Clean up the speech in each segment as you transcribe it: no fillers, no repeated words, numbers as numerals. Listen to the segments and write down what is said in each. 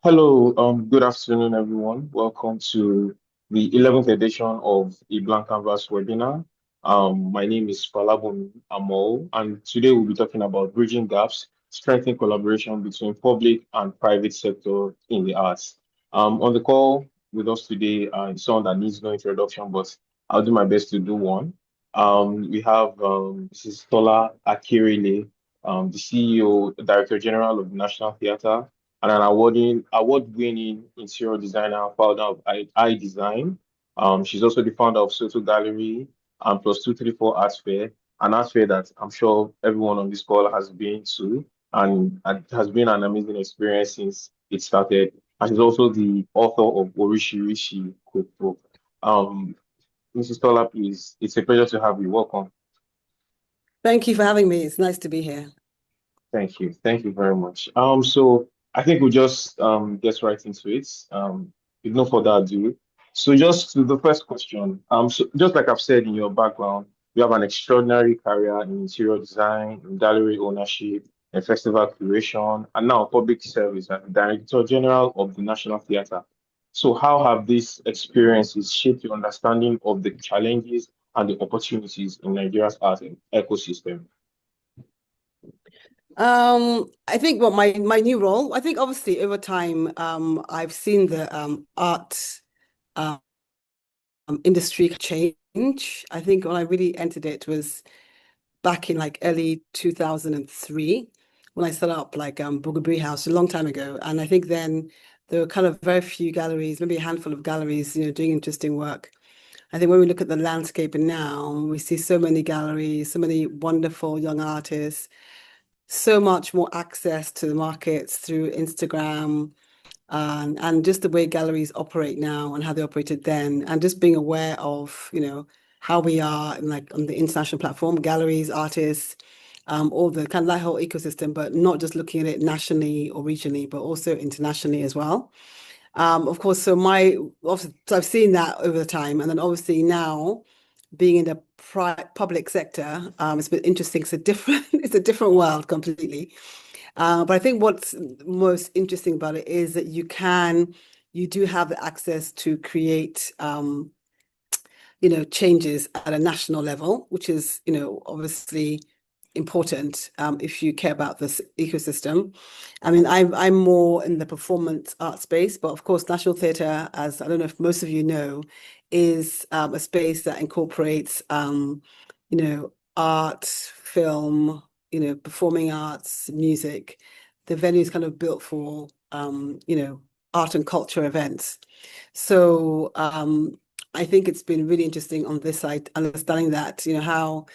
Hello, good afternoon, everyone. Welcome to the 11th edition of the Blank Canvas webinar. My name is Falabun Amol, and today we'll be talking about bridging gaps, strengthening collaboration between public and private sector in the arts. On the call with us today is someone that needs no introduction, but I'll do my best to do one. We have Mrs. Tola Akerele, the CEO, Director General of the National Theatre, and an award-winning interior designer, founder of I Design. She's also the founder of Soto Gallery and Plus 234 Art Fair, an art fair that I'm sure everyone on this call has been to, and it has been an amazing experience since it started. And she's also the author of Orishirishi Cookbook. Um, Mrs. Tola, please, it's a pleasure to have you. Welcome. Thank you for having me. It's nice to be here. Thank you. Thank you very much. So I think we'll just get right into it. With no further ado. So just to the first question. So just like I've said in your background, you have an extraordinary career in interior design, in gallery ownership, and festival curation, and now public service as Director General of the National Theatre. So how have these experiences shaped your understanding of the challenges and the opportunities in Nigeria's art ecosystem? I think what my new role, I think obviously over time, I've seen the art um, industry change. I think when I really entered it was back in like early 2003 when I set up like Boogaboo House a long time ago. And I think then there were kind of very few galleries, maybe a handful of galleries, doing interesting work. I think when we look at the landscape now, we see so many galleries, so many wonderful young artists, so much more access to the markets through Instagram, and just the way galleries operate now and how they operated then, and just being aware of, how we are in, like on the international platform, galleries, artists, all the kind of that whole ecosystem, but not just looking at it nationally or regionally, but also internationally as well. Of course, so I've seen that over the time, and then obviously now being in the public sector, it's been interesting. It's a different, it's a different world completely. But I think what's most interesting about it is that you do have the access to create, changes at a national level, which is, obviously important if you care about this ecosystem. I mean, I'm more in the performance art space, but of course, National Theatre, as I don't know if most of you know, is a space that incorporates, art, film, performing arts, music. The venue is kind of built for, art and culture events. So I think it's been really interesting on this side, understanding that, how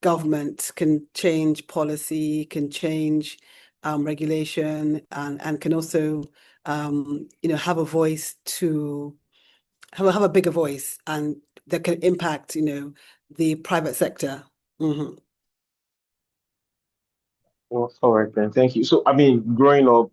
government can change policy, can change regulation, and can also, have a voice to have a bigger voice, and that can impact, the private sector. Mhm. Well, all right then, thank you. So, I mean, growing up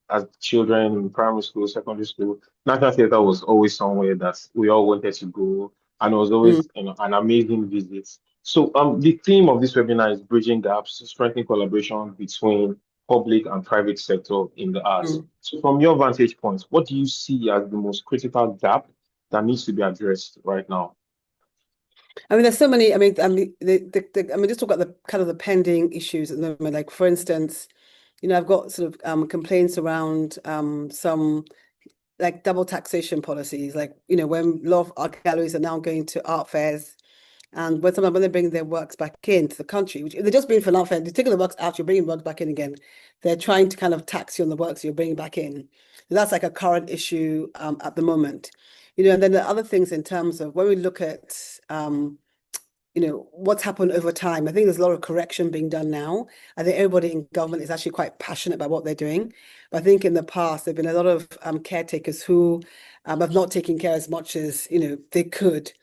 as children in primary school, secondary school, National Theatre was always somewhere that we all wanted to go, and it was Mm, always, an amazing visit. So, the theme of this webinar is bridging gaps, strengthening collaboration between public and private sector in the arts. mm. So, from your vantage point, what do you see as the most critical gap that needs to be addressed right now? I mean, there's so many. Just talk about the kind of the pending issues at the moment. Like, for instance, I've got sort of complaints around some like double taxation policies. Like, when a lot of art galleries are now going to art fairs, and when they bring their works back into the country, which if they're just bringing for an art fair, they're taking the works out, you're bringing works back in again. They're trying to kind of tax you on the works you're bringing back in. So that's like a current issue at the moment. And then the other things in terms of when we look at what's happened over time. I think there's a lot of correction being done now. I think everybody in government is actually quite passionate about what they're doing. But I think in the past, there have been a lot of caretakers who have not taken care as much as, they could.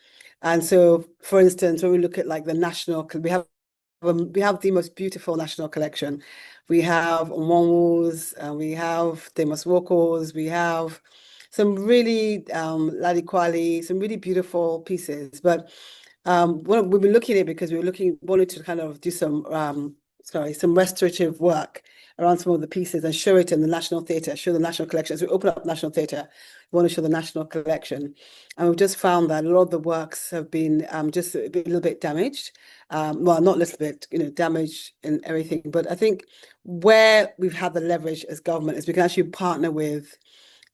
And so, for instance, when we look at like the national, we have the most beautiful national collection. We have Onwonwos, we have Famous Wokos, we have some really Ladi Kwali, some really beautiful pieces. But we've been looking at it because we were wanted to kind of do some restorative work around some of the pieces and show it in the National Theatre, show the National Collection. As we open up National Theatre, we want to show the National Collection. And we've just found that a lot of the works have been just a little bit damaged. Well, not a little bit, damaged and everything. But I think where we've had the leverage as government is we can actually partner with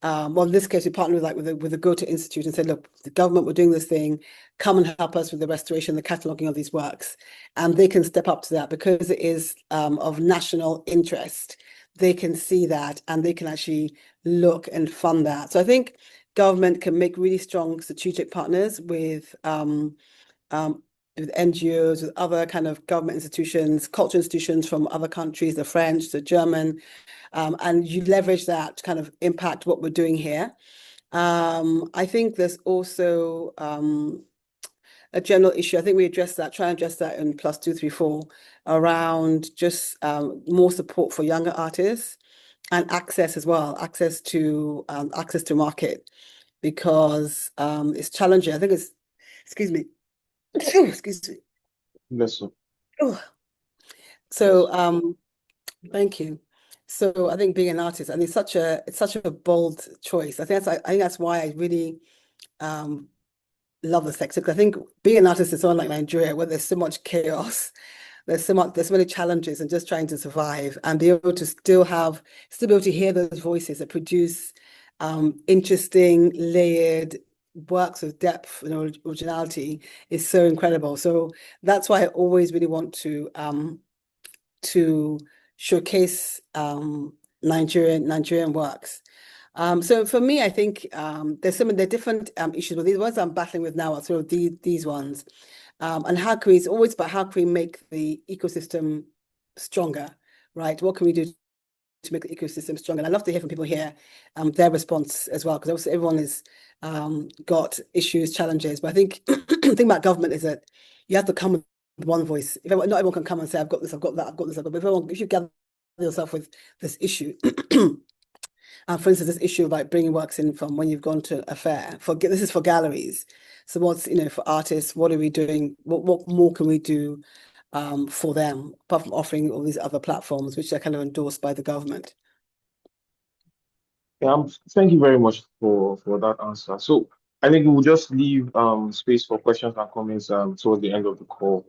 well, in this case, we partnered with the Goethe Institute and said, look, the government, we're doing this thing, come and help us with the restoration, the cataloguing of these works. And they can step up to that because it is of national interest. They can see that and they can actually look and fund that. So I think government can make really strong strategic partners with NGOs, with other kind of government institutions, culture institutions from other countries, the French, the German, and you leverage that to kind of impact what we're doing here. I think there's also a general issue. I think we try and address that in plus 234 around just more support for younger artists and access as well, access to market because it's challenging. I think it's, excuse me, excuse me. Yes, sir. Oh, Yes. so thank you. So I think being an artist, and it's such a bold choice. I think that's why I really um love the sector. Because I think being an artist is someone like Nigeria, where there's so much chaos, there's so many challenges, and just trying to survive and be able to still be able to hear those voices that produce interesting, layered works of depth and originality is so incredible. So that's why I always really want to showcase Nigerian works. So for me, I think there are different issues, but these ones I'm battling with now are sort of these ones. And it's always about how can we make the ecosystem stronger, right? What can we do to make the ecosystem stronger? And I'd love to hear from people here, their response as well, because obviously everyone has got issues, challenges. But I think the thing about government is that you have to come with one voice. Not everyone can come and say, I've got this, I've got that, I've got this, I've got. But if you gather yourself with this issue, for instance, this issue about bringing works in from when you've gone to a fair. This is for galleries. So what's for artists? What are we doing? What more can we do for them apart from offering all these other platforms which are kind of endorsed by the government? Yeah, thank you very much for that answer. So I think we will just leave space for questions and comments towards the end of the call.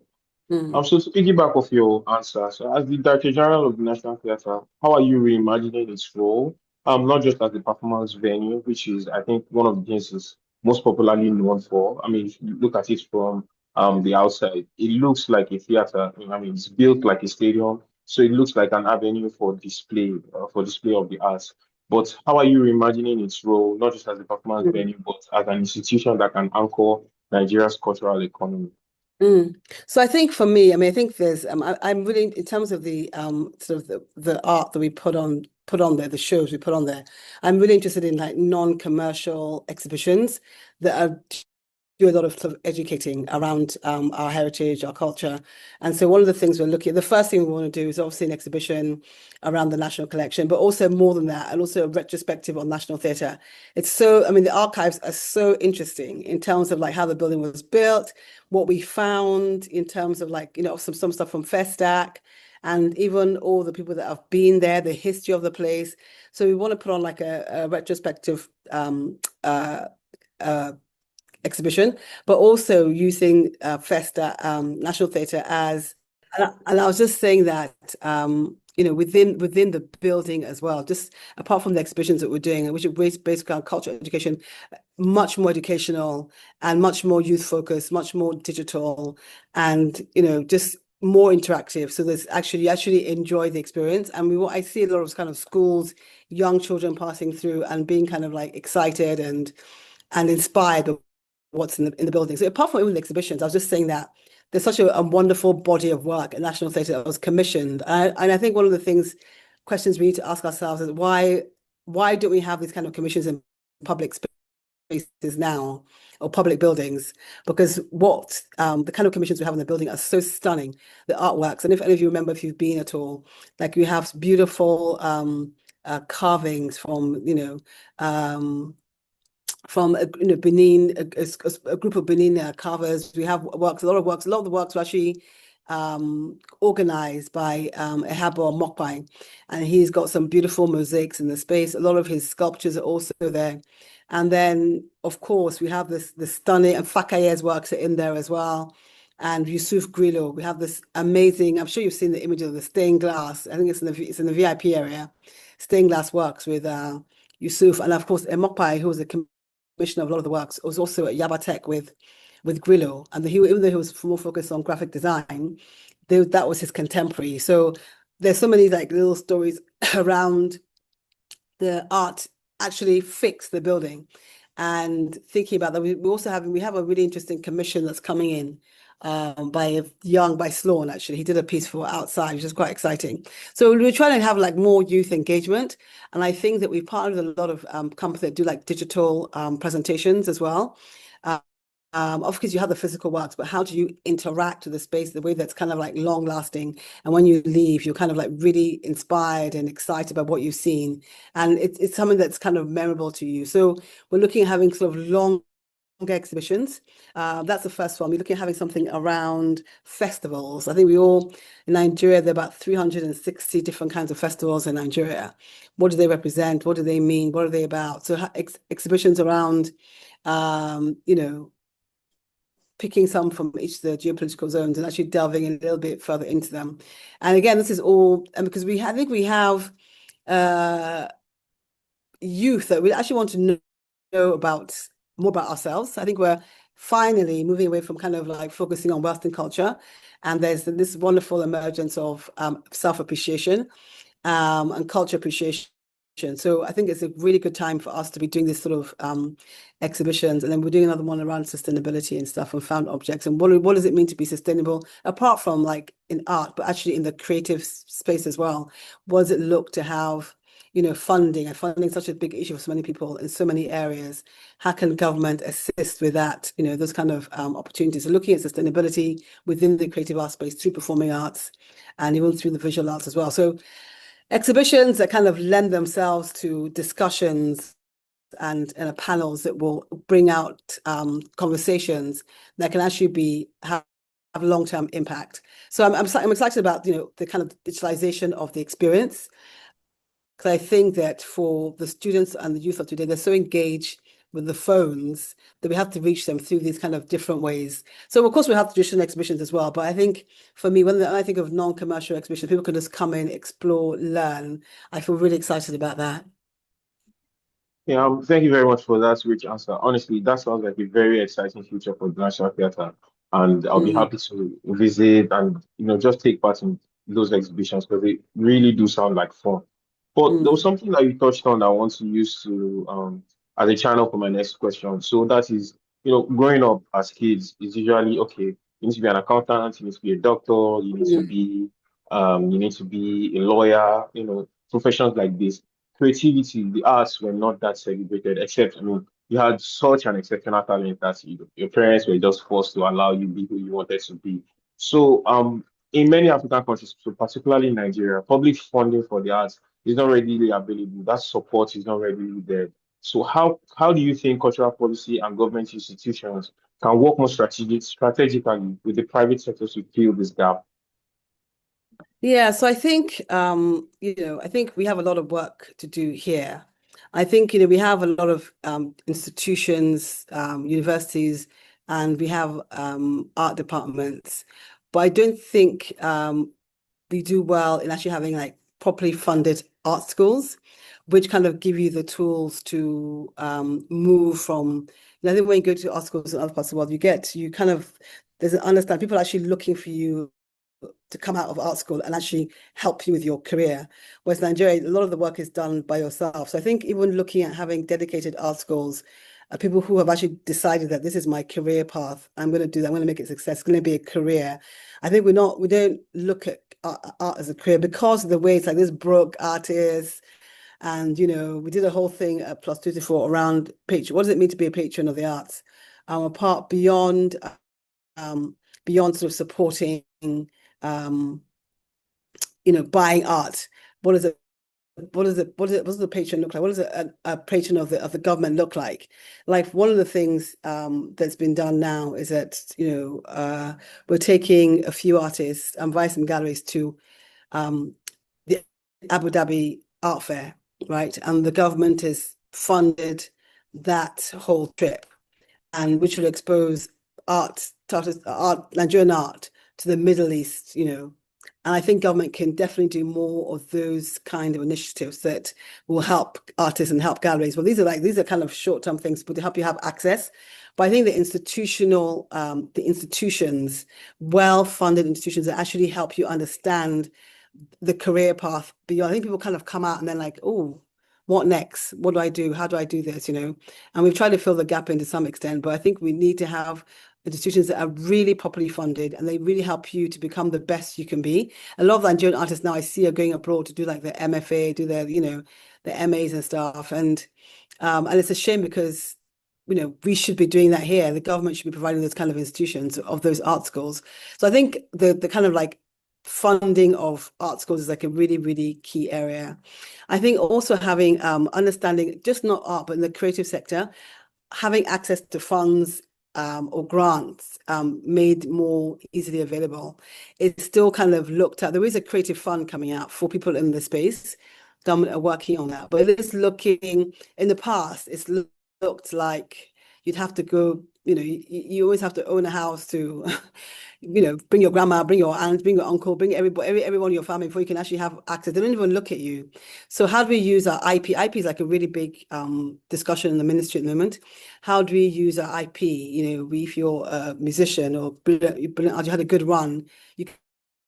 Mm. So to piggyback off your answer, so as the Director General of the National Theatre, how are you reimagining its role? Not just as the performance venue, which is I think one of the things is most popularly known for. I mean, if you look at it from the outside, it looks like a theater. I mean, it's built like a stadium, so it looks like an avenue for display of the arts. But how are you reimagining its role, not just as a performance Mm. venue, but as an institution that can anchor Nigeria's cultural economy? Mm. So I think for me, I mean, I think there's I'm really in terms of the sort of the art that we put on there, the shows we put on there. I'm really interested in like non-commercial exhibitions that are do a lot of sort of educating around our heritage, our culture. And so one of the things we're looking at, the first thing we want to do is obviously an exhibition around the National Collection, but also more than that, and also a retrospective on National Theatre. I mean, the archives are so interesting in terms of like how the building was built, what we found in terms of like, some stuff from Festac, and even all the people that have been there, the history of the place. So we want to put on like a retrospective uh, exhibition, but also using Festa National Theatre as, and I was just saying that within the building as well, just apart from the exhibitions that we're doing, which are basically on cultural education, much more educational and much more youth focused, much more digital, and just more interactive. So you actually enjoy the experience. And I see a lot of kind of schools, young children passing through and being kind of like excited and inspired by what's in the building. So apart from even the exhibitions, I was just saying that there's such a wonderful body of work at National Theatre that was commissioned. And I think one of the questions we need to ask ourselves is why don't we have these kind of commissions in public spaces now or public buildings? Because what the kind of commissions we have in the building are so stunning, the artworks. And if any of you remember, if you've been at all, like we have beautiful carvings from Benin, a group of Benin carvers. We have a lot of the works were actually organized by Ehabo Mokpai, and he's got some beautiful mosaics in the space. A lot of his sculptures are also there. And then, of course, we have the stunning, and Fakaye's works are in there as well. And Yusuf Grillo, we have this amazing. I'm sure you've seen the image of the stained glass. I think it's in the VIP area. Stained glass works with Yusuf, and of course Mokpai, who was the commissioner of a lot of the works, was also at Yabatech with Grillo, and even though he was more focused on graphic design, that was his contemporary. So there's so many like little stories around the art actually fix the building. And thinking about that, we also have a really interesting commission that's coming in by Sloan, actually. He did a piece for outside, which is quite exciting. So we're trying to have like more youth engagement. And I think that we've partnered with a lot of companies that do like digital presentations as well. Of course, you have the physical works, but how do you interact with the space the way that's kind of like long lasting? And when you leave, you're kind of like really inspired and excited about what you've seen. And it's something that's kind of memorable to you. So we're looking at having sort of long exhibitions. That's the first one. We're looking at having something around festivals. I think in Nigeria, there are about 360 different kinds of festivals in Nigeria. What do they represent? What do they mean? What are they about? So exhibitions around, you know, picking some from each of the geopolitical zones and actually delving in a little bit further into them. And again, this is all, and because I think we have uh, youth that we actually want to know about more about ourselves. I think we're finally moving away from kind of like focusing on Western culture, and there's this wonderful emergence of self-appreciation and culture appreciation. So I think it's a really good time for us to be doing this sort of exhibitions. And then we're doing another one around sustainability and stuff and found objects. And what does it mean to be sustainable, apart from like in art, but actually in the creative space as well? What does it look to have, funding, and funding is such a big issue for so many people in so many areas? How can government assist with that, those kind of opportunities? So looking at sustainability within the creative art space through performing arts and even through the visual arts as well. So exhibitions that kind of lend themselves to discussions and panels that will bring out conversations that can actually have long-term impact. So I'm excited about the kind of digitalization of the experience, because I think that for the students and the youth of today, they're so engaged with the phones that we have to reach them through these kind of different ways. So of course we have traditional exhibitions as well, but I think for me, when I think of non-commercial exhibitions, people can just come in, explore, learn. I feel really excited about that. Yeah, thank you very much for that rich answer. Honestly, that sounds like a very exciting future for the National Theatre, and I'll be Mm, happy to visit and just take part in those exhibitions because they really do sound like fun. But there was mm, something that you touched on that I want to use to as a channel for my next question. So that is, growing up as kids is usually okay. You need to be an accountant, you need to be a doctor, mm. you need to be a lawyer, professions like this. Creativity, the arts were not that celebrated, except, you had such an exceptional talent that your parents were just forced to allow you be who you wanted to be. So, in many African countries, so particularly in Nigeria, public funding for the arts is not readily available. That support is not readily there. So, how do you think cultural policy and government institutions can work more strategically with the private sector to fill this gap? Yeah, so I think I think we have a lot of work to do here. I think, we have a lot of institutions, universities, and we have art departments, but I don't think we do well in actually having like properly funded art schools, which kind of give you the tools to move from. I think when you go to art schools in other parts of the world, you kind of there's an understand people are actually looking for you to come out of art school and actually help you with your career. Whereas Nigeria, a lot of the work is done by yourself. So I think even looking at having dedicated art schools, people who have actually decided that this is my career path, I'm going to do that, I'm going to make it success, it's going to be a career. I think we don't look at art as a career because of the way it's like this broke artists. And, we did a whole thing at Plus 224 around patron. What does it mean to be a patron of the arts? Apart beyond sort of supporting um, buying art. What does it what does the patron look like? What does a patron of the government look like? Like one of the things that's been done now is that we're taking a few artists and via some galleries to um, the Abu Dhabi Art Fair, right? And the government has funded that whole trip, and which will expose Nigerian art to the Middle East. And I think government can definitely do more of those kind of initiatives that will help artists and help galleries. Well, these are kind of short-term things, but to help you have access. But I think the institutions, well-funded institutions that actually help you understand the career path beyond. I think people kind of come out and then like, oh, what next? What do I do? How do I do this? And we've tried to fill the gap in to some extent, but I think we need to have institutions that are really properly funded and they really help you to become the best you can be. A lot of Nigerian artists now I see are going abroad to do like their MFA, do their MAs and stuff. And it's a shame because we should be doing that here. The government should be providing those kind of institutions of those art schools. So I think the kind of like funding of art schools is like a really, really key area. I think also having understanding just not art, but in the creative sector, having access to funds or grants made more easily available. It's still kind of looked at. There is a creative fund coming out for people in the space. Government are working on that, but it is looking in the past. Looked like you'd have to go. You always have to own a house to bring your grandma, bring your aunt, bring your uncle, bring everyone in your family before you can actually have access. They don't even look at you. So how do we use our IP? IP is like a really big discussion in the ministry at the moment. How do we use our IP? If you're a musician or you had a good run, you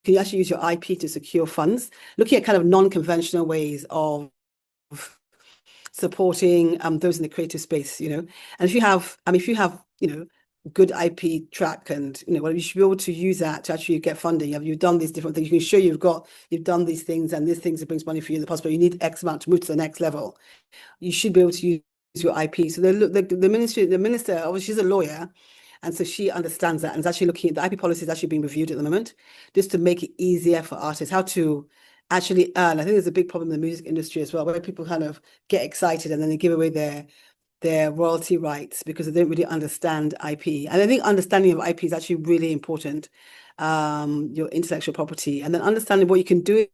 can actually use your IP to secure funds. Looking at kind of non-conventional ways of supporting those in the creative space. And if you have good IP track and well, you should be able to use that to actually get funding. Have you done these different things? You can show you've done these things and these things that brings money for you in the past, but you need X amount to move to the next level. You should be able to use your IP. So the minister, obviously she's a lawyer, and so she understands that and is actually looking at the IP policy is actually being reviewed at the moment, just to make it easier for artists how to actually earn. I think there's a big problem in the music industry as well, where people kind of get excited and then they give away their royalty rights because they don't really understand IP. And I think understanding of IP is actually really important, your intellectual property, and then understanding what you can do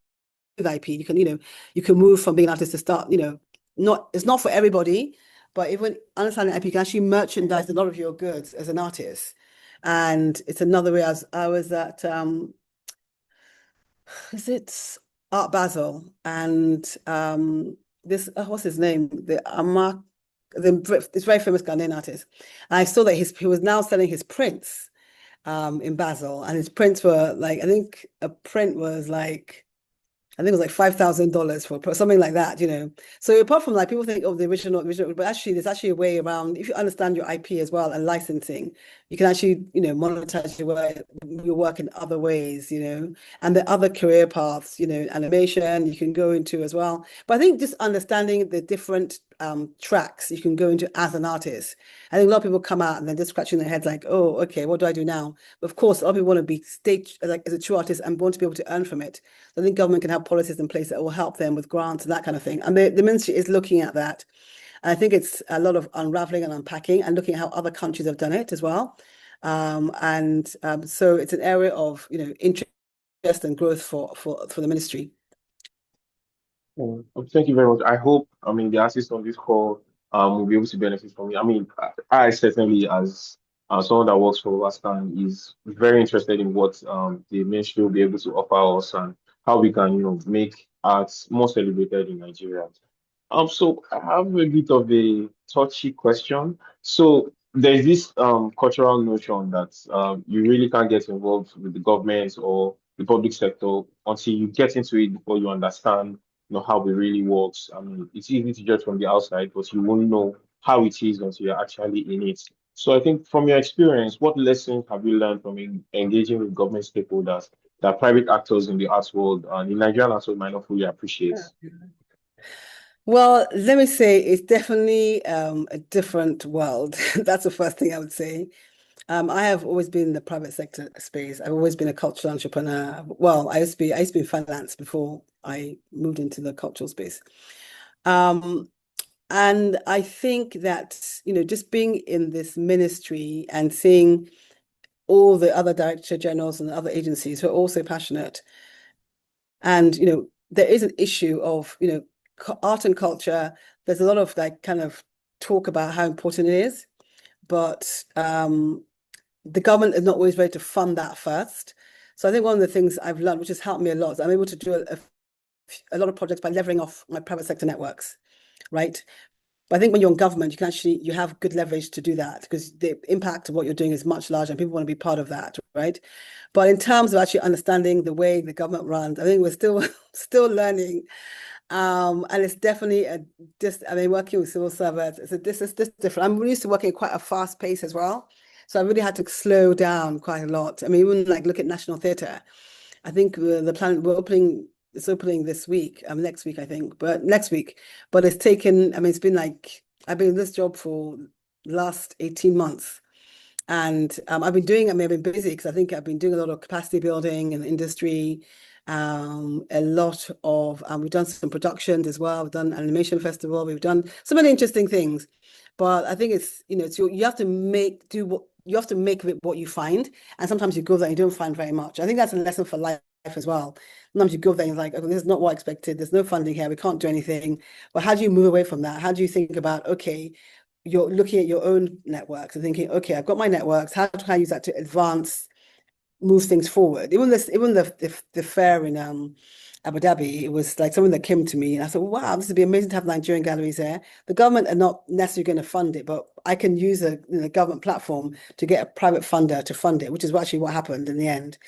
with IP. You can move from being an artist to start, it's not for everybody, but even understanding IP, you can actually merchandise a lot of your goods as an artist. And it's another way as I was at is it Art Basel and this what's his name? This very famous Ghanaian artist. And I saw that he was now selling his prints in Basel, and his prints were like I think a print was like I think it was like $5,000 for something like that. So apart from like people think, oh, the original, but actually there's actually a way around. If you understand your IP as well and licensing, you can actually, monetize your work in other ways. And the other career paths, animation you can go into as well. But I think just understanding the different tracks you can go into as an artist. I think a lot of people come out and they're just scratching their heads like, oh, okay, what do I do now? But of course, a lot of people want to be stage like as a true artist and want to be able to earn from it. So I think government can have policies in place that will help them with grants and that kind of thing. And the ministry is looking at that. And I think it's a lot of unraveling and unpacking and looking at how other countries have done it as well. So it's an area of interest and growth for the ministry. Thank you very much. I hope, the artists on this call will be able to benefit from it. I certainly, as someone that works for Wascan, is very interested in what the ministry will be able to offer us and how we can, make arts more celebrated in Nigeria. So I have a bit of a touchy question. So there's this cultural notion that you really can't get involved with the government or the public sector until you get into it before you understand how it really works. It's easy to judge from the outside, but you won't know how it is until you're actually in it. So I think from your experience, what lessons have you learned from engaging with government stakeholders that private actors in the arts world and the Nigerian arts world might not fully appreciate? Well, let me say it's definitely a different world. That's the first thing I would say. I have always been in the private sector space. I've always been a cultural entrepreneur. Well, I used to be in finance before I moved into the cultural space. Um, and I think that, just being in this ministry and seeing all the other director generals and other agencies who are also passionate. And, there is an issue of, art and culture. There's a lot of like kind of talk about how important it is, but the government is not always ready to fund that first. So I think one of the things I've learned, which has helped me a lot, is I'm able to do a lot of projects by leveraging off my private sector networks, right? But I think when you're in government, you have good leverage to do that because the impact of what you're doing is much larger and people want to be part of that, right? But in terms of actually understanding the way the government runs, I think we're still still learning. And it's definitely I mean, working with civil servants, this is different. I'm used to working at quite a fast pace as well. So I really had to slow down quite a lot. I mean, even like look at National Theatre. I think the plan it's opening this week, next week, I think, but next week. But it's taken, I mean, it's been like I've been in this job for the last 18 months. And I mean, I've been busy because I think I've been doing a lot of capacity building in the industry, a lot of, we've done some productions as well. We've done an animation festival. We've done so many interesting things. But I think you have to you have to make of it what you find. And sometimes you go there and you don't find very much. I think that's a lesson for life as well. Sometimes you go there and you're like, oh, this is not what I expected. There's no funding here. We can't do anything. But how do you move away from that? How do you think about, okay, you're looking at your own networks and thinking, okay, I've got my networks. How can I use that to advance, move things forward? Even the fair in Abu Dhabi, it was like something that came to me, and I thought, wow, this would be amazing to have Nigerian galleries there. The government are not necessarily going to fund it, but I can use a government platform to get a private funder to fund it, which is actually what happened in the end.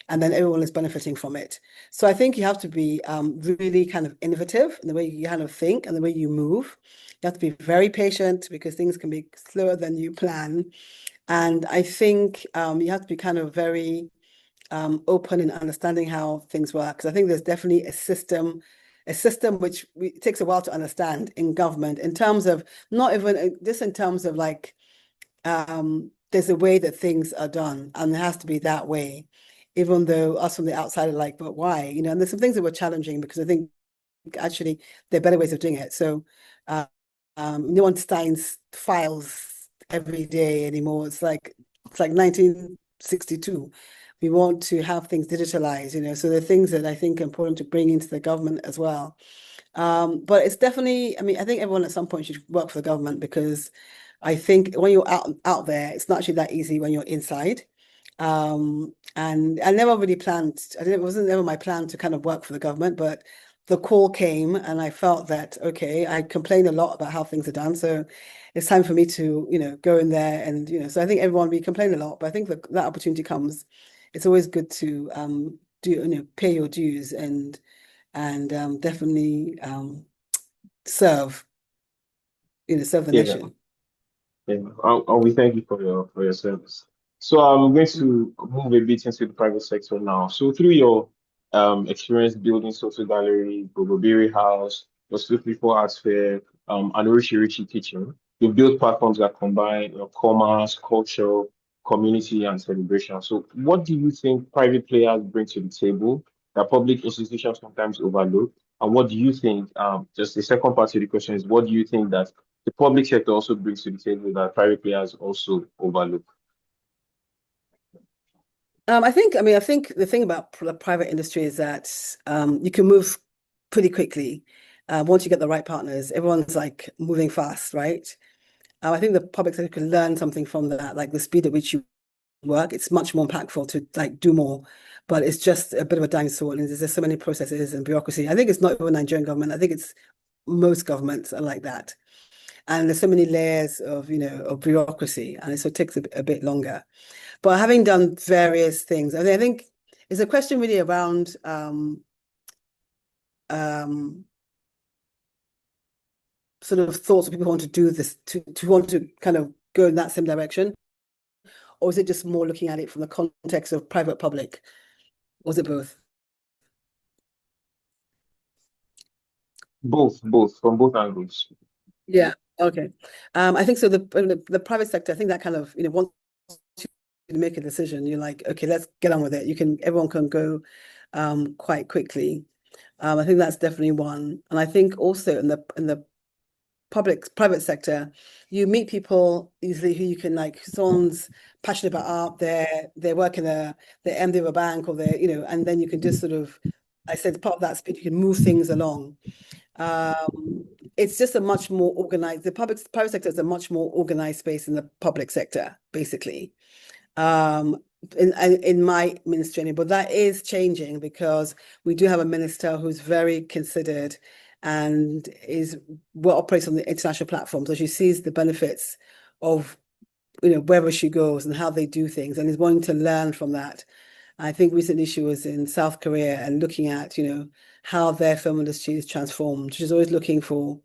And then everyone is benefiting from it. So I think you have to be really kind of innovative in the way you kind of think and the way you move. You have to be very patient because things can be slower than you plan. And I think you have to be kind of very open in understanding how things work. Because I think there's definitely a system which it takes a while to understand in government in terms of not even just in terms of like there's a way that things are done and it has to be that way. Even though us from the outside are like, but why? And there's some things that were challenging because I think actually there are better ways of doing it. So uh, no one signs files every day anymore. It's like 1962. We want to have things digitalized, So the things that I think are important to bring into the government as well. But it's definitely, I mean, I think everyone at some point should work for the government because I think when you're out there, it's not actually that easy when you're inside. And I never really planned, it wasn't never my plan to kind of work for the government, but the call came and I felt that, okay, I complain a lot about how things are done. So it's time for me to, go in there and, so I think we complain a lot, but I think that opportunity comes. It's always good to pay your dues and definitely serve, serve the Yeah. nation. Yeah, and we thank you for your service. So I'm going to move a bit into the private sector now. So through your experience building Soto Gallery, Gogobiri House, your Sleep Before Arts Fair, and Rishi Rishi Kitchen, you build platforms that combine commerce, culture, community, and celebration. So what do you think private players bring to the table that public institutions sometimes overlook? And what do you think, just the second part of the question is, what do you think that the public sector also brings to the table that private players also overlook? I think the thing about the private industry is that you can move pretty quickly once you get the right partners. Everyone's like moving fast, right? I think the public sector can learn something from that, like the speed at which you work. It's much more impactful to like do more, but it's just a bit of a dinosaur, and there's just so many processes and bureaucracy. I think it's not even Nigerian government. I think it's most governments are like that, and there's so many layers of of bureaucracy, and so it takes a bit longer. But having done various things, I think it's a question really around um, sort of thoughts of people who want to do this, to want to kind of go in that same direction, or is it just more looking at it from the context of private public, or is it both? Both, from both angles. Yeah. Okay. I think so. The private sector, I think that kind of once you make a decision, you're like, okay, let's get on with it. Everyone can go quite quickly. I think that's definitely one. And I think also in the private sector, you meet people easily who you can like, someone's passionate about art, they work in they're MD of a bank or they're, and then you can just sort of, I said part of that speed, you can move things along. It's just a much more organized, the private sector is a much more organized space than the public sector, basically. Um, in my ministry, but that is changing because we do have a minister who's very considered and is well operates on the international platform. So she sees the benefits of wherever she goes and how they do things and is wanting to learn from that. I think recently she was in South Korea and looking at, how their film industry is transformed. She's always looking for,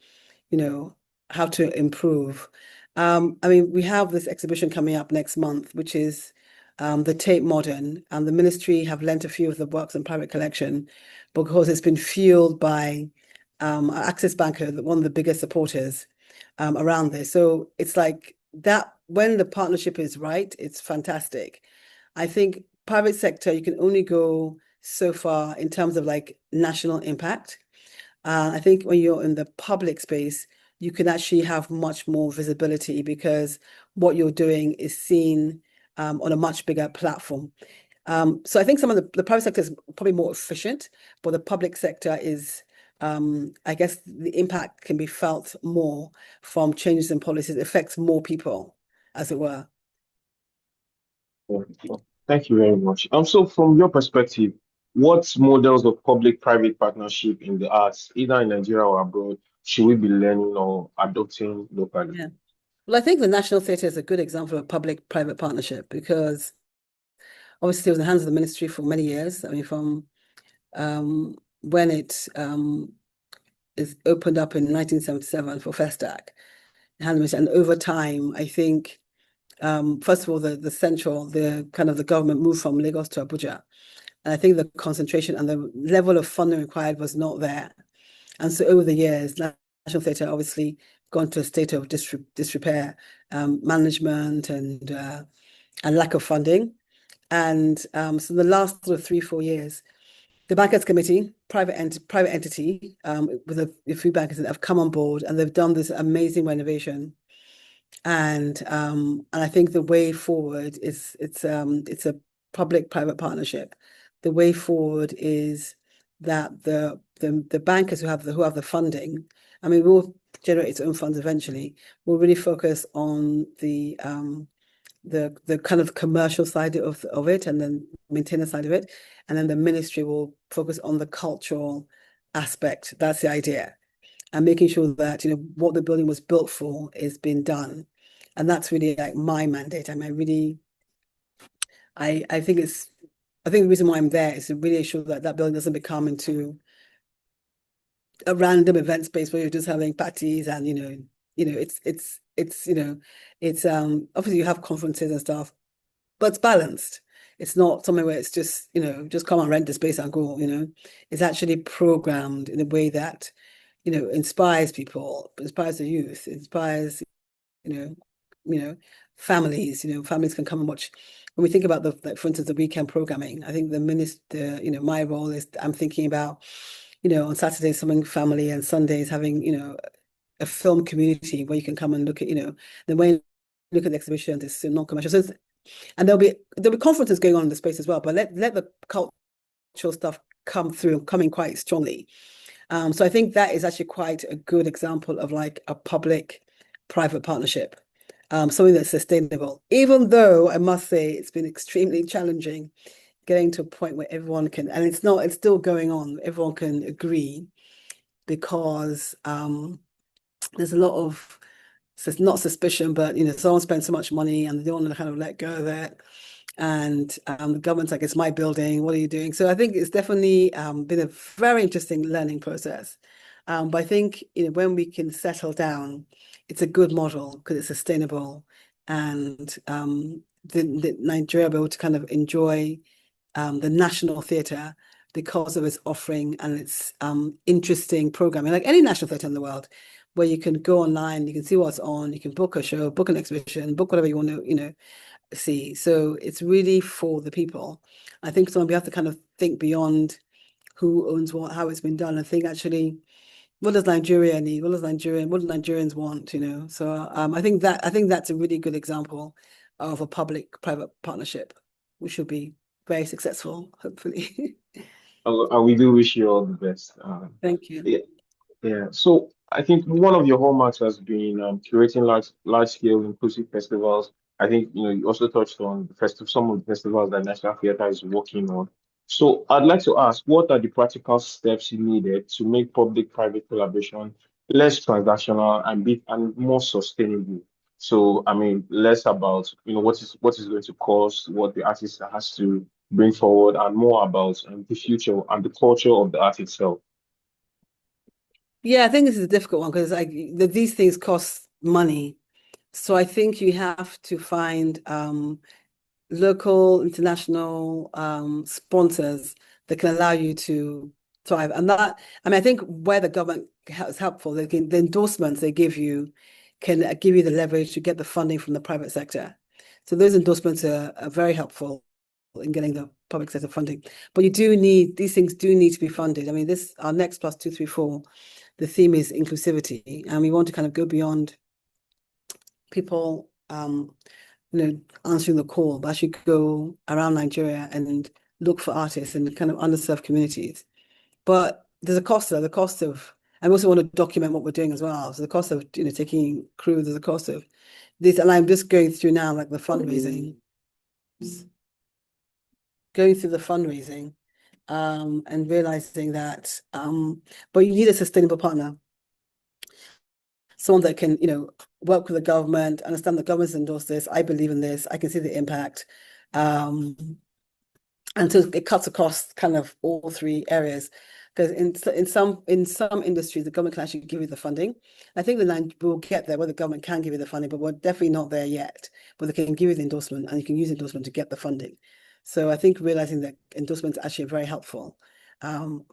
you know, how to improve. I mean, we have this exhibition coming up next month, which is the Tate Modern, and the ministry have lent a few of the works in private collection because it's been fueled by Access Banker, one of the biggest supporters around this. So it's like that when the partnership is right, it's fantastic. I think private sector, you can only go so far in terms of like national impact. I think when you're in the public space, you can actually have much more visibility because what you're doing is seen on a much bigger platform. So I think some of the private sector is probably more efficient, but the public sector is, I guess, the impact can be felt more from changes in policies. It affects more people, as it were. Yeah. Well, thank you very much. So from your perspective, what models of public-private partnership in the arts, either in Nigeria or abroad, should we be learning or adopting locally? Yeah. Well, I think the National Theatre is a good example of public-private partnership because obviously it was in the hands of the ministry for many years. I mean, from when it is opened up in 1977 for Festac, and over time, I think first of all, the kind of the government moved from Lagos to Abuja. And I think the concentration and the level of funding required was not there. And so over the years, National Theatre obviously gone to a state of disrepair, management and lack of funding. And so the last sort of 3, 4 years, the Bankers Committee, private entity, with a few bankers that have come on board and they've done this amazing renovation. And I think the way forward is it's a public-private partnership. The way forward is that the bankers who have the funding, I mean, will generate its own funds eventually, will really focus on the kind of commercial side of it and then maintenance side of it. And then the ministry will focus on the cultural aspect. That's the idea. And making sure that, what the building was built for is being done. And that's really like my mandate. I mean, I think I think the reason why I'm there is to really ensure that that building doesn't become into a random event space where you're just having parties and, it's obviously you have conferences and stuff, but it's balanced. It's not something where it's just, just come and rent the space and go. It's actually programmed in a way that, inspires people, inspires the youth, inspires, you know, families, families can come and watch. When we think about like, for instance, the weekend programming, I think the minister, my role is I'm thinking about, on Saturdays, something family and Sundays having, a film community where you can come and look at, the way you look at the exhibitions, it's non-commercial. So and there'll be conferences going on in the space as well, but let the cultural stuff coming quite strongly. So I think that is actually quite a good example of like a public-private partnership, something that's sustainable. Even though I must say it's been extremely challenging getting to a point where everyone can, and it's still going on, everyone can agree because there's a lot of, so it's not suspicion, but someone spends so much money and they don't want to kind of let go of it. And the government's like, it's my building, what are you doing? So I think it's definitely been a very interesting learning process. But I think when we can settle down, it's a good model because it's sustainable and the Nigeria will be able to kind of enjoy the National Theatre because of its offering and its interesting programming, like any national theatre in the world, where you can go online, you can see what's on, you can book a show, book an exhibition, book whatever you want to, see. So it's really for the people. I think so we have to kind of think beyond who owns what, how it's been done. I think actually, what does Nigeria need? What do Nigerians want? So I think that's a really good example of a public-private partnership, which will be very successful, hopefully. And we do wish you all the best. Thank you. Yeah, yeah. So I think one of your hallmarks has been curating large scale inclusive festivals. I think you also touched on some of the festivals that National Theatre is working on. So I'd like to ask, what are the practical steps you needed to make public-private collaboration less transactional and more sustainable? So I mean, less about what is going to cost, what the artist has to bring forward, and more about the future and the culture of the art itself. Yeah, I think this is a difficult one because these things cost money. So I think you have to find local, international sponsors that can allow you to thrive. And that, I mean, I think where the government is helpful, the endorsements they give you can give you the leverage to get the funding from the private sector. So those endorsements are very helpful in getting the public sector funding. But these things do need to be funded. I mean, our next plus 234, the theme is inclusivity, and we want to kind of go beyond people answering the call, but actually go around Nigeria and look for artists in kind of underserved communities. But there's a cost there, the cost of, and we also want to document what we're doing as well. So the cost of, taking crew, there's a cost of this, and I'm just going through now, like the fundraising, going through the fundraising, and realizing that, but you need a sustainable partner, someone that can, work with the government, understand the government's endorsed this. I believe in this. I can see the impact. And so it cuts across kind of all three areas. Because in some industries, the government can actually give you the funding. I think we'll get there where the government can give you the funding, but we're definitely not there yet. But they can give you the endorsement, and you can use endorsement to get the funding. So I think realizing that endorsements actually are very helpful,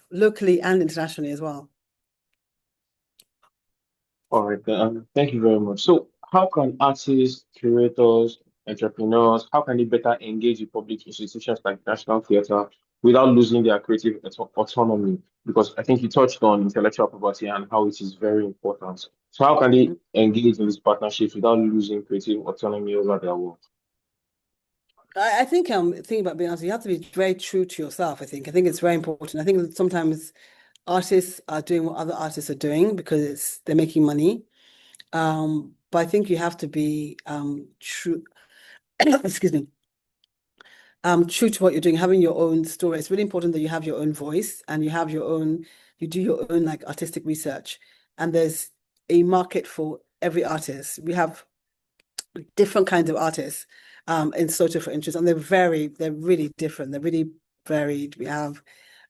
locally and internationally as well. All right, then, thank you very much. So, how can artists, curators, entrepreneurs, how can they better engage with public institutions like National Theatre without losing their creative autonomy? Because I think you touched on intellectual property and how it is very important. So, how can they engage in these partnerships without losing creative autonomy over their work? I think thinking about being honest, you have to be very true to yourself. I think it's very important. I think that sometimes artists are doing what other artists are doing because they're making money. But I think you have to be true, excuse me, true to what you're doing, having your own story. It's really important that you have your own voice and you do your own like artistic research. And there's a market for every artist. We have different kinds of artists in Soto, for instance, and they're really different. They're really varied. We have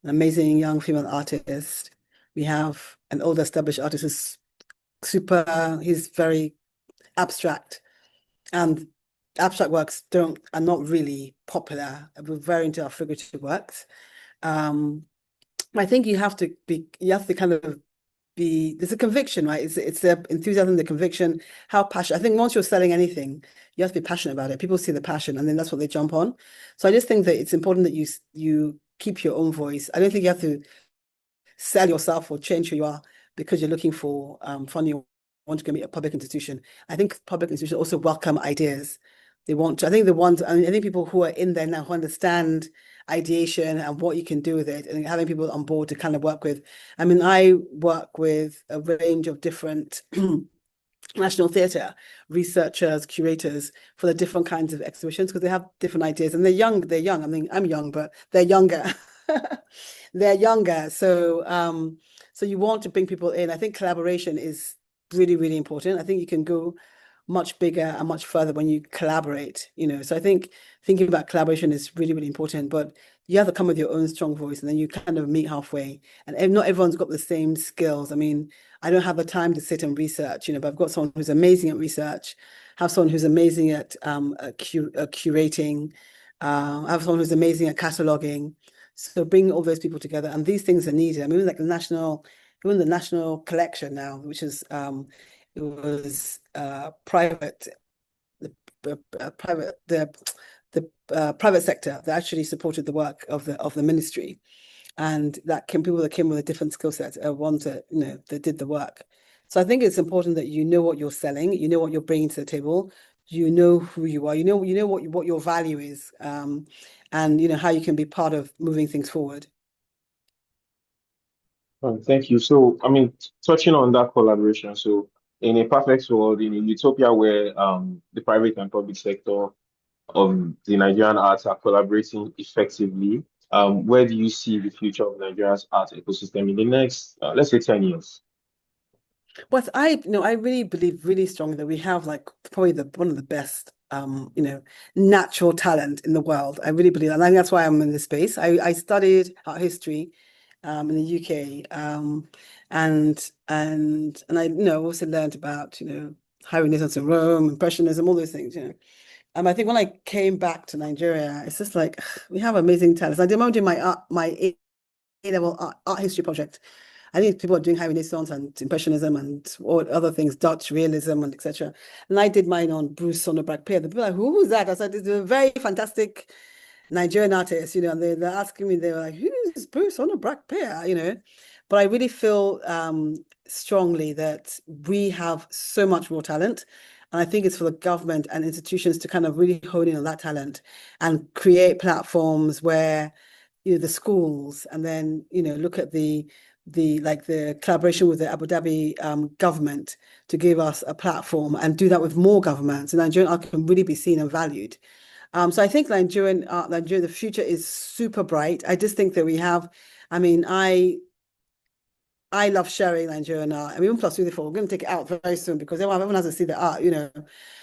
an amazing young female artist. We have an older established artist who's he's very abstract, and abstract works are not really popular. We're very into our figurative works. I think you have to kind of there's a conviction, right? It's the enthusiasm, the conviction, how passionate. I think once you're selling anything, you have to be passionate about it. People see the passion, and then that's what they jump on. So I just think that it's important that you keep your own voice. I don't think you have to sell yourself or change who you are because you're looking for funding, you want to go meet a public institution. I think public institutions also welcome ideas. They want to, I think the ones, I think people who are in there now who understand ideation and what you can do with it, and having people on board to kind of work with. I mean, I work with a range of different National Theatre researchers, curators for the different kinds of exhibitions because they have different ideas and they're young. They're young. I mean, I'm young, but they're younger. They're younger. So you want to bring people in. I think collaboration is really, really important. I think you can go much bigger and much further when you collaborate. So I think thinking about collaboration is really, really important, but you have to come with your own strong voice and then you kind of meet halfway. And not everyone's got the same skills. I mean, I don't have the time to sit and research, but I've got someone who's amazing at research, have someone who's amazing at curating, I have someone who's amazing at cataloging. So bring all those people together, and these things are needed. I mean, even the national collection now, which is it was private, the private sector that actually supported the work of the ministry. and that came people that came with a different skill set are ones that that did the work. So I think it's important that you know what you're selling, you know what you're bringing to the table, you know who you are, you know what your value is, and how you can be part of moving things forward. Thank you. So, I mean, touching on that collaboration, so in a perfect world, in a utopia where the private and public sector of the Nigerian arts are collaborating effectively, where do you see the future of Nigeria's art ecosystem in the next, let's say, 10 years? But I really believe really strongly that we have like probably the one of the best natural talent in the world. I really believe that. And I think that's why I'm in this space. I studied art history in the UK. And I also learned about, high Renaissance in Rome, Impressionism, all those things. I think when I came back to Nigeria, it's just like we have amazing talents. I did my A-level art history project. I think people are doing high Renaissance and Impressionism and all other things, Dutch realism and etc. And I did mine on Bruce Sonobrac Peer. The people are like, who was that? I said, it's a very fantastic Nigerian artist, and they're asking me, they were like, who's Bruce Sonobrac Peer? But I really feel strongly that we have so much raw talent. And I think it's for the government and institutions to kind of really hone in on that talent and create platforms where the schools, and then look at the collaboration with the Abu Dhabi government to give us a platform and do that with more governments. And Nigerian art can really be seen and valued. So I think Nigeria, the future is super bright. I just think that we have, I mean, I love sharing Nigerian art. I mean, even plus two, we're going to take it out very soon because everyone has to see the art.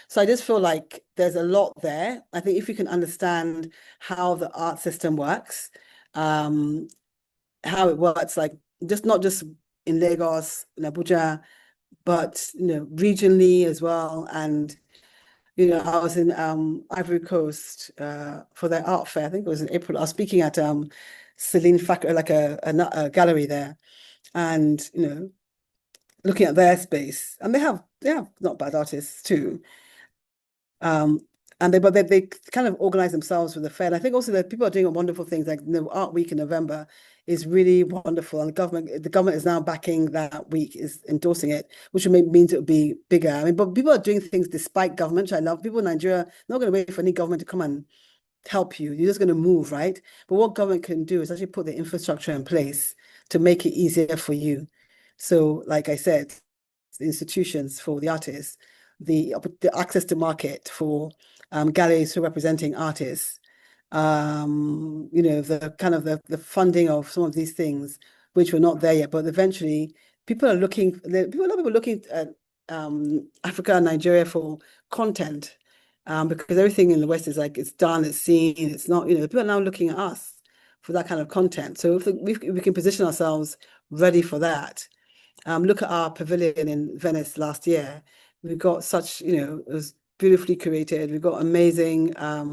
So I just feel like there's a lot there. I think if you can understand how the art system works, um, how it works, like just not just in Lagos, in Abuja, but regionally as well. And I was in Ivory Coast for their art fair. I think it was in April. I was speaking at Celine Fac, like a gallery there, and looking at their space, and they have not bad artists too. Um, and they kind of organize themselves with the fair. And I think also that people are doing wonderful things, like Art Week in November is really wonderful, and the government is now backing that week, is endorsing it, which means it will be bigger. I mean, but people are doing things despite government, which I love. People in Nigeria are not going to wait for any government to come and help you. You're just going to move, right? But what government can do is actually put the infrastructure in place to make it easier for you. So, like I said, the institutions for the artists, the access to market for galleries who are representing artists, the kind of the funding of some of these things, which were not there yet, but eventually people are looking, a lot of people are looking at Africa and Nigeria for content, because everything in the West is like it's done, it's seen, it's not, people are now looking at us for that kind of content. So if we can position ourselves ready for that. Look at our pavilion in Venice last year. We got such, it was beautifully curated. We got amazing, uh,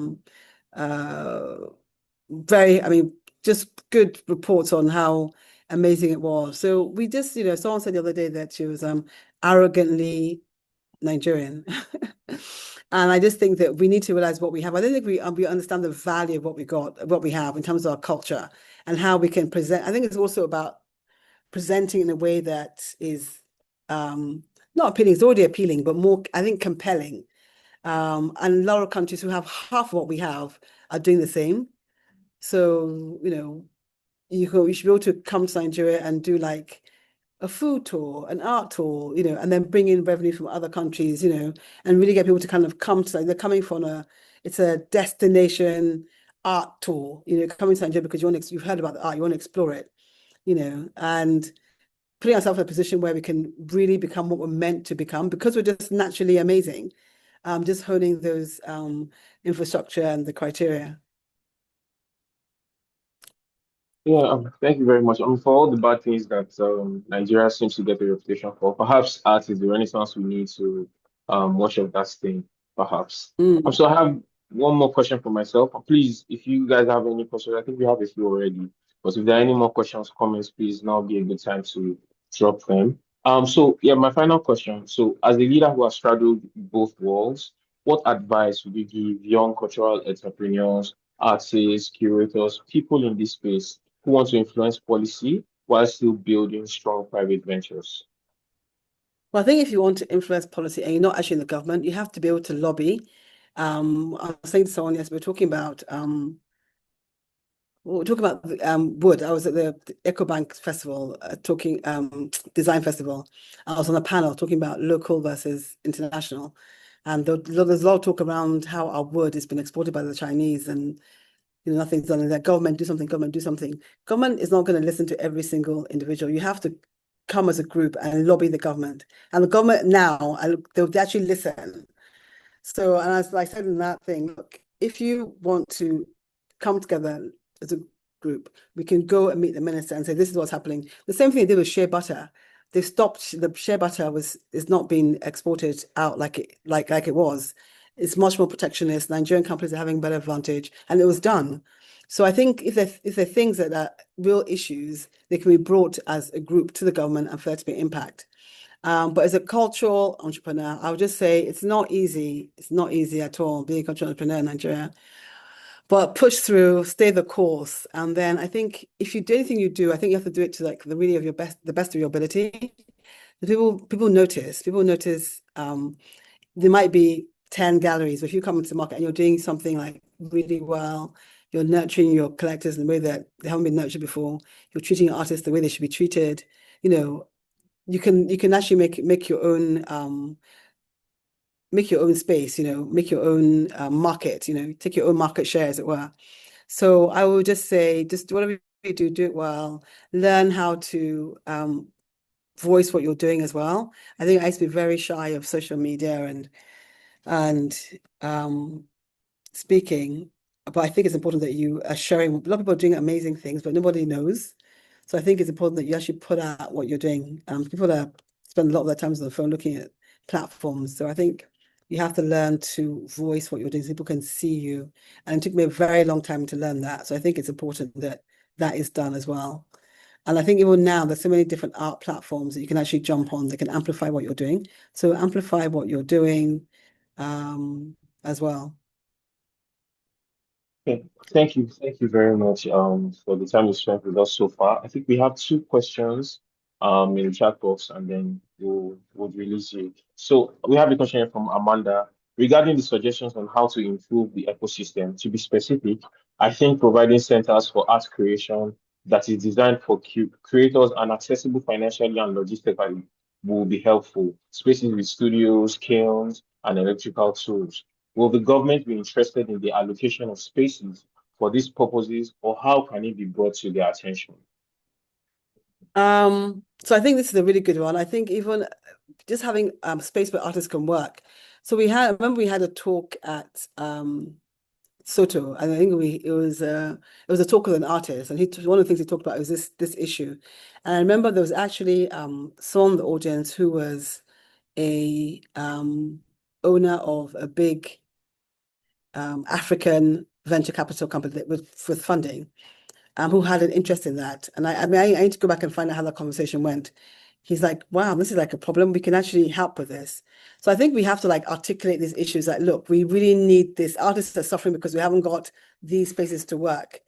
I mean, just good reports on how amazing it was. So we just, someone said the other day that she was arrogantly Nigerian. And I just think that we need to realize what we have. I don't think we understand the value of what we got, what we have in terms of our culture and how we can present. I think it's also about presenting in a way that is not appealing, it's already appealing, but more, I think, compelling. And a lot of countries who have half what we have are doing the same. So, you should be able to come to Nigeria and do like a food tour, an art tour, and then bring in revenue from other countries, and really get people to kind of come to, like, they're coming from it's a destination art tour, coming to Nigeria because you've heard about the art, you want to explore it, and putting ourselves in a position where we can really become what we're meant to become because we're just naturally amazing. Just honing those infrastructure and the criteria. Yeah, thank you very much. For all the bad things that Nigeria seems to get a reputation for, perhaps art is the renaissance we need to wash off that stain, perhaps. Mm. So I have one more question for myself. Please, if you guys have any questions, I think we have a few already. But if there are any more questions, comments, please now be a good time to drop them. So yeah, my final question. So as a leader who has straddled both worlds, what advice would you give young cultural entrepreneurs, artists, curators, people in this space who want to influence policy while still building strong private ventures? Well, I think if you want to influence policy and you're not actually in the government, you have to be able to lobby. I was saying to someone, yes, we're talking about wood. I was at the EcoBank Festival talking design festival. I was on a panel talking about local versus international, and there's a lot of talk around how our wood has been exported by the Chinese, and nothing's done. And that government do something, government do something. Government is not going to listen to every single individual. You have to come as a group and lobby the government, and the government now they'll actually listen. So, and as I said in that thing, look, if you want to come together as a group, we can go and meet the minister and say, this is what's happening. The same thing they did with shea butter. They stopped the shea butter is not being exported out like it was. It's much more protectionist. Nigerian companies are having better advantage, and it was done. So I think if there are things that are real issues, they can be brought as a group to the government and for there to be impact. But as a cultural entrepreneur, I would just say it's not easy. It's not easy at all being a cultural entrepreneur in Nigeria. But push through, stay the course. And then I think if you do anything you do, I think you have to do it to like the really of your best, the best of your ability. People notice. People notice there might be 10 galleries, but if you come into the market and you're doing something like really well, you're nurturing your collectors in the way that they haven't been nurtured before, you're treating artists the way they should be treated, you know, you can actually make your own space, make your own market, take your own market share, as it were. So I would just say, just whatever you do it well. Learn how to voice what you're doing as well. I think I used to be very shy of social media and speaking, but I think it's important that you are sharing. A lot of people are doing amazing things, but nobody knows. So I think it's important that you actually put out what you're doing. People that spend a lot of their time on the phone looking at platforms. So I think you have to learn to voice what you're doing so people can see you. And it took me a very long time to learn that. So I think it's important that that is done as well. And I think even now there's so many different art platforms that you can actually jump on that can amplify what you're doing. So amplify what you're doing as well. Okay. Thank you very much for the time you spent with us so far. I think we have two questions in the chat box, and then we'll release it. So we have a question here from Amanda regarding the suggestions on how to improve the ecosystem. To be specific, I think providing centers for art creation that is designed for creators and accessible financially and logistically will be helpful. Spaces with studios, kilns, and electrical tools. Will the government be interested in the allocation of spaces for these purposes, or how can it be brought to their attention? So I think this is a really good one. I think even just having space where artists can work. So I remember we had a talk at Soto, and I think it was a talk with an artist, and one of the things he talked about was this issue. And I remember there was actually someone in the audience who was a owner of a big African venture capital company with funding, who had an interest in that. And I mean, I need to go back and find out how that conversation went. He's like, wow, this is like a problem. We can actually help with this. So I think we have to like articulate these issues that, look, we really need this. Artists are suffering because we haven't got these spaces to work.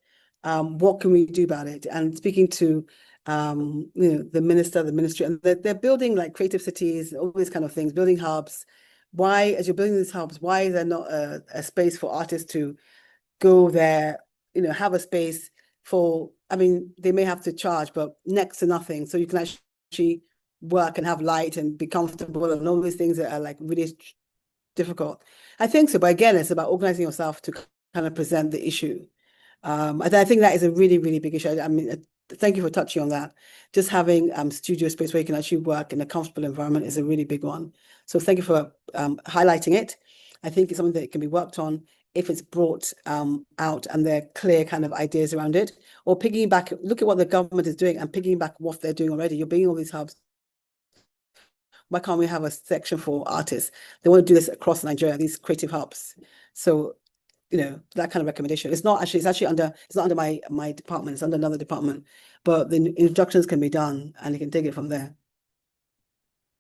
What can we do about it? And speaking to the minister, the ministry, and they're building like creative cities, all these kind of things, building hubs. Why, as you're building these hubs, why is there not a space for artists to go there, have a space for, I mean, they may have to charge, but next to nothing. So you can actually work and have light and be comfortable and all these things that are like really difficult. I think so. But again, it's about organizing yourself to kind of present the issue. I think that is a really, really big issue. I mean, thank you for touching on that. Just having studio space where you can actually work in a comfortable environment is a really big one. So thank you for highlighting it. I think it's something that can be worked on if it's brought out and there are clear kind of ideas around it, or piggyback, look at what the government is doing and piggyback what they're doing already. You're building all these hubs. Why can't we have a section for artists? They want to do this across Nigeria, these creative hubs. So, that kind of recommendation. It's not under my department, it's under another department, but the introductions can be done and you can take it from there.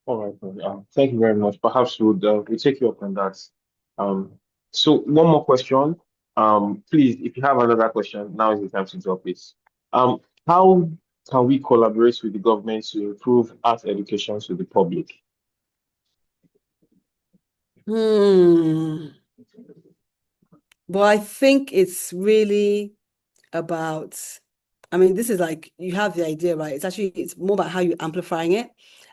All right. Thank you very much. Perhaps we'll take you up on that. So one more question. Please, if you have another question, now is the time to drop it. How can we collaborate with the government to improve art education to the public? Hmm. Well, I think it's really about, I mean, this is like you have the idea, right? It's more about how you're amplifying it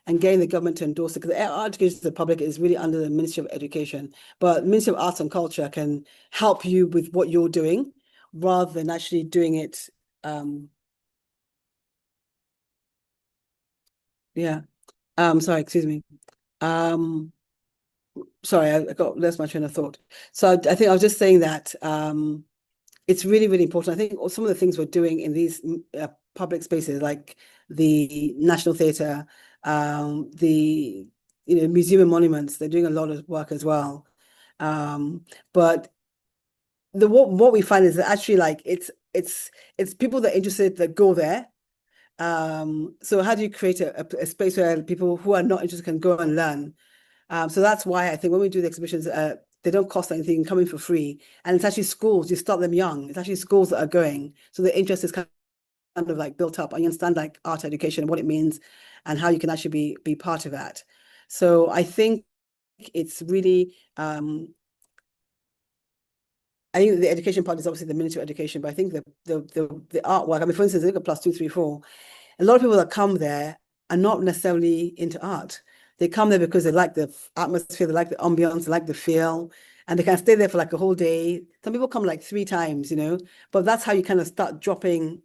and getting the government to endorse it. Because art education to the public is really under the Ministry of Education, but Ministry of Arts and Culture can help you with what you're doing rather than actually doing it. Yeah. Sorry, excuse me. Um, sorry, I got lost my train of thought. So I think I was just saying that it's really, really important. I think some of the things we're doing in these public spaces, like the National Theatre, the museum and monuments, they're doing a lot of work as well. But what we find is that actually like it's people that are interested that go there. So how do you create a space where people who are not interested can go and learn? So that's why I think when we do the exhibitions, they don't cost anything, come in for free. And it's actually schools, you start them young. It's actually schools that are going. So the interest is kind of like built up. And you understand like art education and what it means and how you can actually be part of that. So I think it's really I think the education part is obviously the Ministry of Education, but I think the artwork, I mean, for instance, look at plus two, three, four. A lot of people that come there are not necessarily into art. They come there because they like the atmosphere, they like the ambience, they like the feel, and they can stay there for like a whole day. Some people come like three times, but that's how you kind of start dropping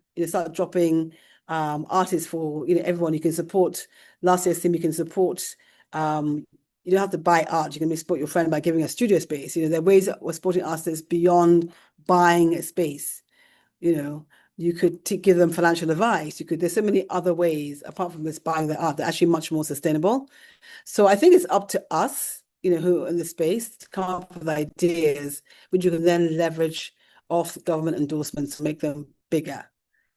artists for everyone. You can support last year's theme, you can support you don't have to buy art. You can support your friend by giving a studio space. There are ways that we're supporting artists beyond buying a space. You know, you could give them financial advice. There's so many other ways apart from this buying the art that are actually much more sustainable. So I think it's up to us, who are in the space to come up with ideas which you can then leverage off government endorsements to make them bigger.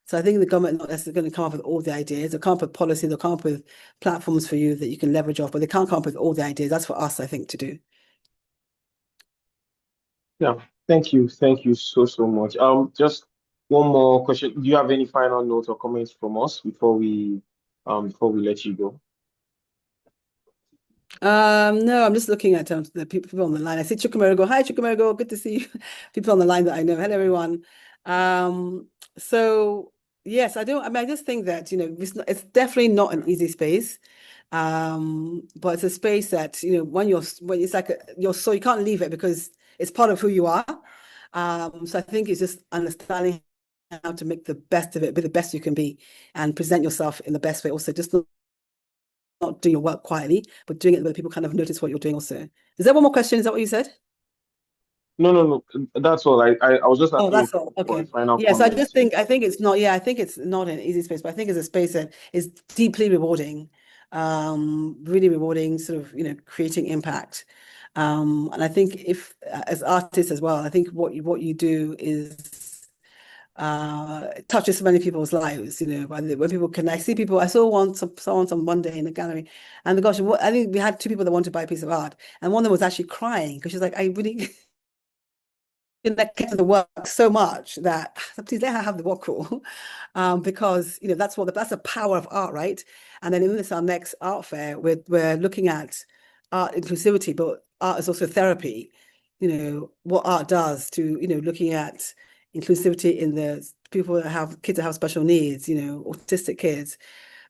So I think the government not necessarily going to come up with all the ideas. They'll come up with policy, they'll come up with platforms for you that you can leverage off, but they can't come up with all the ideas. That's for us, I think, to do. Yeah, thank you. Thank you so, so much. Just one more question. Do you have any final notes or comments from us before we let you go? No, I'm just looking at the people on the line. I see Chukwumerigo. Hi, Chukwumerigo. Good to see you. People on the line that I know. Hello, everyone. Um, so yes, I don't. I mean, I just think that it's definitely not an easy space. But it's a space that when it's like you're so you can't leave it because it's part of who you are. So I think it's just understanding how to make the best of it, be the best you can be, and present yourself in the best way. Also, just not doing your work quietly, but doing it where people kind of notice what you're doing also. Is there one more question? Is that what you said? No, no, no. That's all. I was just Oh, asking you that's all. for a Okay. final Yes, comment. I think it's not, yeah, I think it's not an easy space, but I think it's a space that is deeply rewarding, really rewarding, sort of, creating impact. And I think if as artists as well, I think what you do is it touches so many people's lives, when people connect. I see people, I saw someone on Monday in the gallery, and gosh, I think we had two people that wanted to buy a piece of art, and one of them was actually crying because she's like, I really connected to the work so much that please let her have the walk call, because that's the power of art, right? And then in this our next art fair, we're looking at art inclusivity, but art is also therapy. What art does to looking at inclusivity in the people that have kids that have special needs, autistic kids,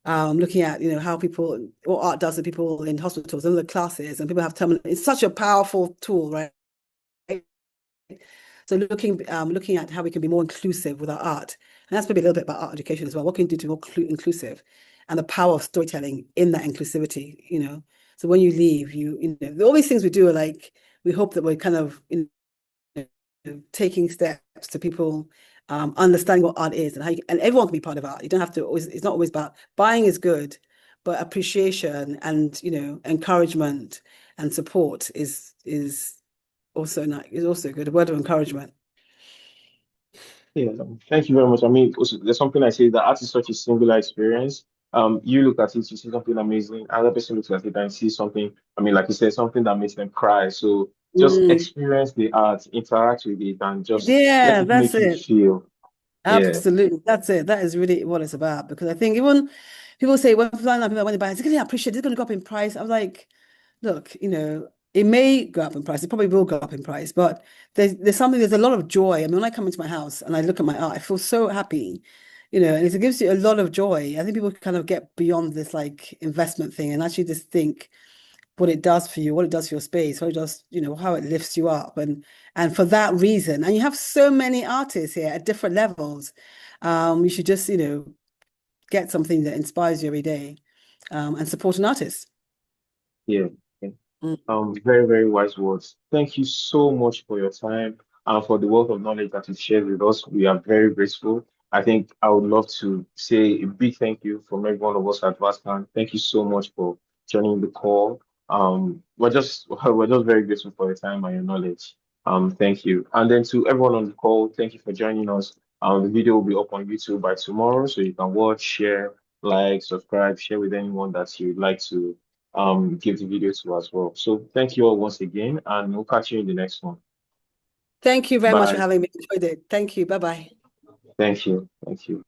looking at how people what art does to people in hospitals and the classes and people have terminal. It's such a powerful tool, right? So looking at how we can be more inclusive with our art, and that's maybe a little bit about art education as well. What can you do to be more inclusive, and the power of storytelling in that inclusivity. So when you leave, all these things we do are like we hope that we're kind of taking steps to people understanding what art is and and everyone can be part of art. You don't have to always. It's not always about buying is good, but appreciation and encouragement and support is also not is also good. A word of encouragement. Yeah, thank you very much. I mean, also, there's something I say that art is such a singular experience. You look at it, you see something amazing. Another person looks at it and sees something. I mean, like you said, something that makes them cry. So just Mm. experience the art, interact with it, and just let Yeah, it that's make you it. feel. Yeah, Absolutely. That's it. That is really what it's about. Because I think even people say, when flying people when they buy, it's going to appreciate, it's going to go up in price. I was like, look, it may go up in price. It probably will go up in price, but there's a lot of joy. I mean, when I come into my house and I look at my art, I feel so happy, and it gives you a lot of joy. I think people kind of get beyond this like investment thing and actually just think what it does for you, what it does for your space, what it does, how it lifts you up. And for that reason, and you have so many artists here at different levels, you should just, get something that inspires you every day, and support an artist. yeah. Yeah. Mm. Very, very wise words. Thank you so much for your time and for the wealth of knowledge that you shared with us. We are very grateful. I think I would love to say a big thank you from every one of us at Vascan. Thank you so much for joining the call. We're just very grateful for your time and your knowledge. Thank you. And then to everyone on the call, thank you for joining us. The video will be up on YouTube by tomorrow, so you can watch, share, like, subscribe, share with anyone that you'd like to give the video to as well. So thank you all once again, and we'll catch you in the next one. Thank you very much for Bye. having me. Enjoyed it. Thank you. Bye bye. Thank you. Thank you.